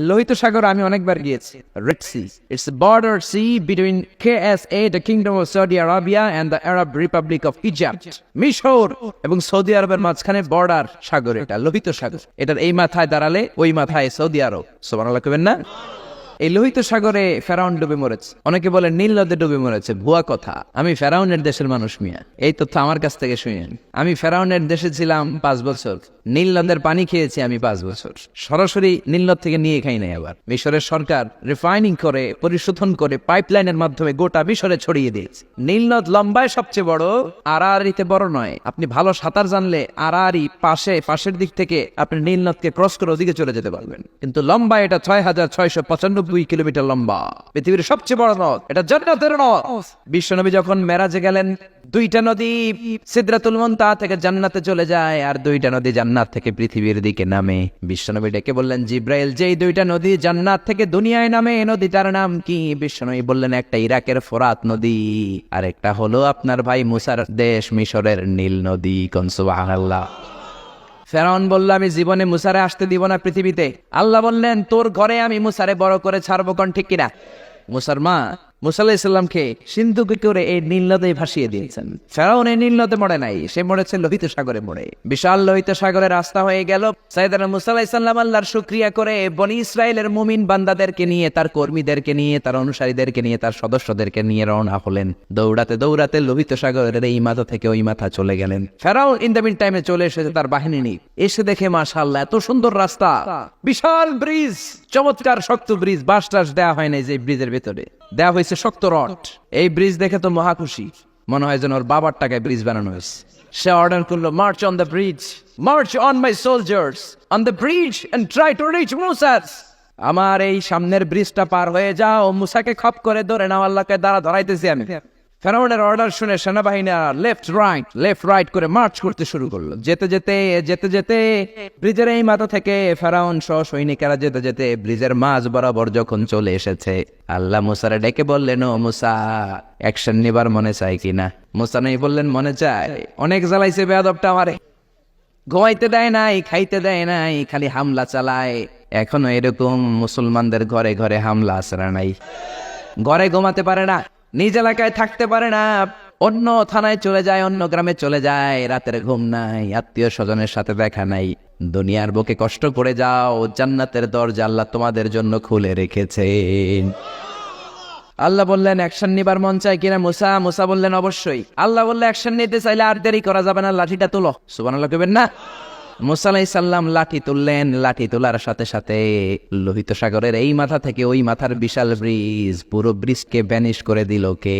লোহিত সাগর আমি অনেকবার গিয়েছি। Red Sea, it's a border sea between KSA, the Kingdom of Saudi Arabia, and the Arab Republic of Egypt. মিশর এবং Saudi আরবের মাঝখানে বর্ডার সাগর, এটা লোহিত সাগর। এটার এই মাথায় দাঁড়ালে ওই মাথায় সৌদি আরব। সুবহানাল্লাহ কইবেন না? এই লোহিত সাগরে ফেরাউন ডুবে মরেছে। অনেকে বলে নীল নদে ডুবে মরেছে, ভুয়া কথা। আমি ফেরাউনের দেশের মানুষ মিয়া, এই তথ্য আমার কাছ থেকে শুনেন। আমি ফেরাউনের দেশে ছিলাম 5 বছর, নীল নদের পানি খেয়েছি আমি 5 বছর। সরাসরি নীল নদ থেকে নিয়ে খাই নাই। আবার মিশরের সরকার রিফাইনিং করে, পরিশোধন করে পাইপলাইনের মাধ্যমে গোটা মিশরে ছড়িয়ে দিয়েছে। নীল নদ লম্বায় সবচেয়ে বড়, আড়াআড়িতে বড় নয়। আপনি ভালো সাঁতার জানলে আড়াআড়ি পাশের দিক থেকে আপনি নীল নদকে ক্রস করে ওদিকে চলে যেতে পারবেন। কিন্তু লম্বা এটা 6695 কিলোমিটার লম্বা, পৃথিবীর সবচেয়ে বড় নদ। এটা জান্নাতের নদ। বিশ্বনবী যখন মেরাজে গেলেন, 2টা নদী সিদরাতুল মুনতাহা থেকে জান্নাতে চলে যায়, আর 2টা নদী জান্নাত থেকে পৃথিবীর দিকে নামে। বিশ্বনবী ডেকে বললেন, জিব্রাইল, যেই 2টা নদী জান্নাত থেকে দুনিয়ায় নামে, এই নদীটার নাম কি? বিশ্বনবী বললেন, একটা ইরাকের ফোরাত নদী, আর একটা হলো আপনার ভাই মুসার দেশ মিশরের নীল নদী। কোন সুবহানাল্লাহ। ফেরাউন বলল, আমি জীবনে মুসারে আসতে দিব না পৃথিবীতে। আল্লাহ বললেন, তোর ঘরে আমি মুসারে বড় করে ছাড়বো। কোন ঠিক কিনা? মুসার মা মুসা আলাইহিস সালামকে সিন্ধুকে করে এই নীল নদে ভাসিয়ে দিয়েছেন। ফেরাউন এই নীল নদে মরে নাই, সে মরেছে লোহিত সাগরে মরে। বিশাল লোহিত সাগরে রাস্তা হয়ে গেল। সাইয়েদনা মুসা আলাইহিস সালাম আল্লাহর শুকরিয়া করে বনি ইসরাইলের মুমিন বান্দাদেরকে নিয়ে, তার কর্মীদেরকে নিয়ে, তার অনুসারীদেরকে নিয়ে, তার সদস্যদেরকে নিয়ে রওনা হলেন। দৌড়াতে দৌড়াতে লোহিত সাগরের এই মাথা থেকে ওই মাথা চলে গেলেন। ফেরাউন ইন দ্য মিন টাইমে চলে এসেছে তার বাহিনী নিয়ে। এসে দেখে মাশাআল্লাহ এত সুন্দর রাস্তা, বিশাল ব্রিজ, চমৎকার শক্ত ব্রিজ। বাঁশ টাস দেওয়া হয় নাই, যে ব্রিজের ভেতরে দেওয়া হয়েছে শক্ত রড। এই ব্রিজ দেখে তো মহা খুশি, মনে হয় যেন ওর বাবার টাকায় ব্রিজ বানানো হয়েছে। সে অর্ডার করলো, march on the bridge, march on my soldiers on the bridge and try to reach মুসাস। আমার এই সামনের ব্রিজটা পার হয়ে যাও, মুসাকে খপ করে ধরে নাও, আল্লাহকে দ্বারা ধরাইতেছি আমি। ফেরাউনের অর্ডার শুনে সেনাবাহিনী লেফট রাইট করে মার্চ করতে শুরু করলো। যেতে যেতে ব্রিজের এই মাথা থেকে ফেরাউন সহ সৈনিকেরা যেতে যেতে ব্রিজের মাঝ বরাবর যখন চলে এসেছে, আল্লাহ মুসারে ডেকে বললেন, ও মুসা, অ্যাকশন নিবার মনে চাই কিনা? মুসা নেই বললেন, মনে চায়। অনেক জ্বালাইছে বেয়াদবটা আমারে, ঘুমাইতে দেয় নাই, খাইতে দেয় নাই, খালি হামলা চালায়। এখনো এরকম মুসলমানদের ঘরে ঘরে হামলা আসরা নাই। ঘরে ঘুমাতে পারে না, নিজ এলাকায় থাকতে পারে না, অন্য থানায় চলে যায়, অন্য গ্রামে চলে যায়, রাতের ঘুম নাই, আত্মীয় স্বজনের সাথে দেখা নাই। দুনিয়ার বুকে কষ্ট করে যাও, জান্নাতের দরজা আল্লাহ তোমাদের জন্য খুলে রেখেছেন। আল্লাহ বললেন, অ্যাকশন নিবার মন চাই কিনা মুসা? মুসা বললেন, অবশ্যই। আল্লাহ বললেন, অ্যাকশন নিতে চাইলে আর দেরি করা যাবে না, লাঠিটা তুলো। সুবহানাল্লাহ কইবেন না? মুসা আলাইহিস সালাম লাঠি তুললেন। লাঠি তোলার সাথে সাথে লোহিত সাগরের এই মাথা থেকে ওই মাথার বিশাল ব্রিজ, পুরো ব্রিজকে ভ্যানিশ করে দিল কে?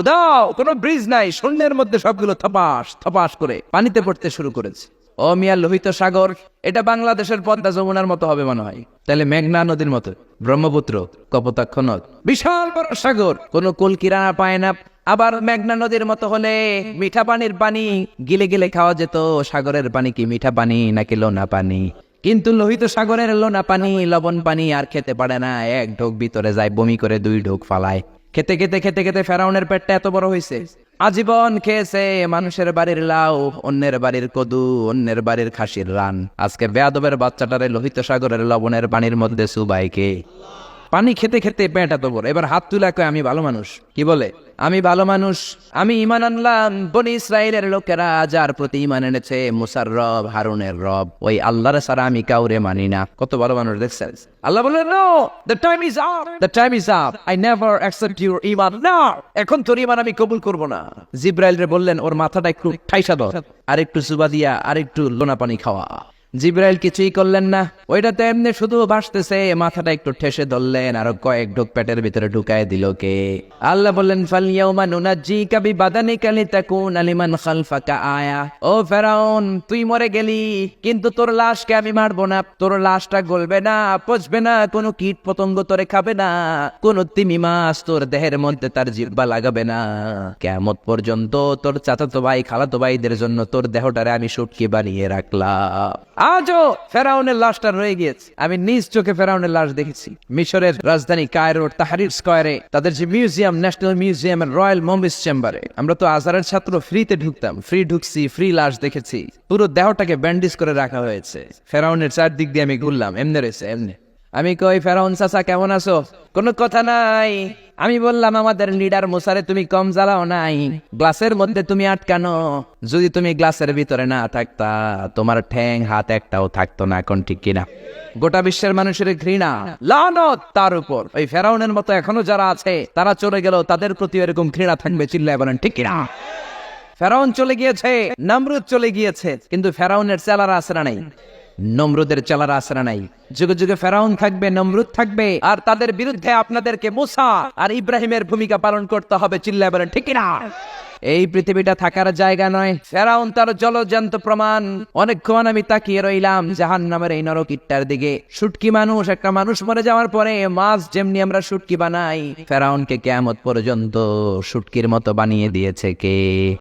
উদাও, কোনো ব্রিজ নাই, শূন্যের মধ্যে সবগুলো থপাস থপাস করে পানিতে পড়তে শুরু করেছে। ও মিয়া, লোহিত সাগর এটা বাংলাদেশের পদ্মা যমুনার মতো হবে মনে হয়, তাহলে মেঘনা নদীর মতো, ব্রহ্মপুত্র, কপোতাক্ষ নদ, বিশাল বড় সাগর, কোনো কুল কিনারা পায় না। আবার মেঘনা নদীর মতো হলে মিঠা পানির পানি গিলে গিলে খাওয়া যেত। সাগরের পানি কি মিঠা পানি নাকি লোনা পানি? কিন্তু লোহিত সাগরের লোনা পানি, লবণ পানি আর খেতে পারে না। এক ঢোক ভিতরে যায়, বমি করে 2 ঢোক ফালায়। খেতে খেতে খেতে খেতে ফেরাউনের পেটটা এত বড় হয়েছে, আজীবন খেয়েছে মানুষের বাড়ির লাউ, অন্যের বাড়ির কদু, অন্যের বাড়ির খাসির রান। আজকে বেয়াদবের বাচ্চাটারে লোহিত সাগরের লবণের পানির মধ্যে সুবাইকে। পানি খেতে খেতে পেট এত বড়। এবার হাত তুলে কয়, আমি ভালো মানুষ। কি বলে? আমি ভালো মানুষ, আমি ঈমান আনলাম। বনি ইসরাইলের লোকেরা যার প্রতি ঈমান এনেছে, মুসার রব, হারুনের রব, ওই আল্লাহর ছাড়া আমি কাউরে মানি না। কত ভালো মানুষ দেখছেন? আল্লাহ বললেন, no, the time is up, the time is up, I never accept your ঈমান নাও। এখন তোর ঈমান আমি কবুল করব না। জিব্রাইল রে বললেন, ওর মাথাটা একটু ঠাইসা দাও, আর একটু সুবা দিয়া, আর একটু লোনা পানি খাওয়া। জিব্রাইল কিছুই করলেন না, ওইটাতে এমনি শুধু ভাসতেছে। মাথাটা একটু ঠেসে ধরলেন, আর কয়েক ঢোক পেটের ভিতরে ঢুকায় দিল কে? আল্লাহ বললেন, ফালইয়াউমা নুনাজ্জিকা বিবাদানিকা লিতাকুনা লিমান খালফাকা আয়া। ও ফেরাউন, তুই মরে গেলি, কিন্তু তোর লাশকে আমি মারবো না। তোর লাশটা গলবে না, পচবে না, কোনো কীট পতঙ্গ তোরে খাবে না, কোনো তিমি মাছ তোর দেহের মধ্যে তার জিহ্বা লাগাবে না। কিয়ামত পর্যন্ত তোর চাচাতো ভাই, খালাতো ভাইদের জন্য তোর দেহটারে আমি শুটকি বানিয়ে রাখলাম। আজও ফেরাউনের লাশটা রয়ে গিয়েছে। আমি নিজ চোখে ফেরাউনের লাশ দেখেছি। মিশরের রাজধানী কায়রোর তাহরির স্কয়ারে তাদের যে মিউজিয়াম, ন্যাশনাল মিউজিয়াম এর রয়্যাল মমিস চেম্বারে, আমরা তো আজহারের ছাত্র, ফ্রিতে ঢুকতাম, ফ্রি ঢুকছি, ফ্রি লাশ দেখেছি। পুরো দেহটাকে ব্যান্ডেজ করে রাখা হয়েছে। ফেরাউনের চারদিক দিয়ে আমি ঘুরলাম, এমনি রয়েছে এমনি। আমি কই ফেরাউন চাচা কেমন আছো? কোনো কথা নাই। আমি বললাম আমাদের লিডার মুসারে তুমি কম জ্বালাও নাই, গ্লাসের মধ্যে তুমি আটকানো, যদি তুমি গ্লাসের ভিতরে না থাকতা তোমার ঠ্যাং হাত একটাও থাকতো না, এখন ঠিক কিনা? গোটা বিশ্বের মানুষের ঘৃণা লানত তার উপর। ওই ফেরাউনের মতো এখনো যারা আছে তারা চলে গেল, তাদের প্রতি এরকম ঘৃণা থাকবে, চিল্লায় বলেন ঠিক কিনা? ফেরাউন চলে গিয়েছে, নমরুদ চলে গিয়েছে, কিন্তু ফেরাউনের চেলারা আশ্রা নাই, নমরুদের চেলারা আশ্রা নাই। যুগে যুগে ফেরাউন থাকবে, নমরুদ থাকবে, আর তাদের বিরুদ্ধে আপনাদেরকে মুসা আর ইব্রাহিমের ভূমিকা পালন করতে হবে, চিল্লায় বলেন ঠিক কিনা? এই পৃথিবীটা থাকার জায়গা নয়। ফেরাউন তার জলজ্যান্ত প্রমাণ। অনেকক্ষণ আমি তাকিয়ে রইলাম জাহান্নামের এই নরক ইট্টার দিকে। শুটকি মানুষ, একটা মানুষ মরে যাওয়ার পরে মাছ যেমনি আমরা শুটকি বানাই, ফেরাউনকে কিয়ামত পর্যন্ত শুটকির মতো বানিয়ে দিয়েছে কে?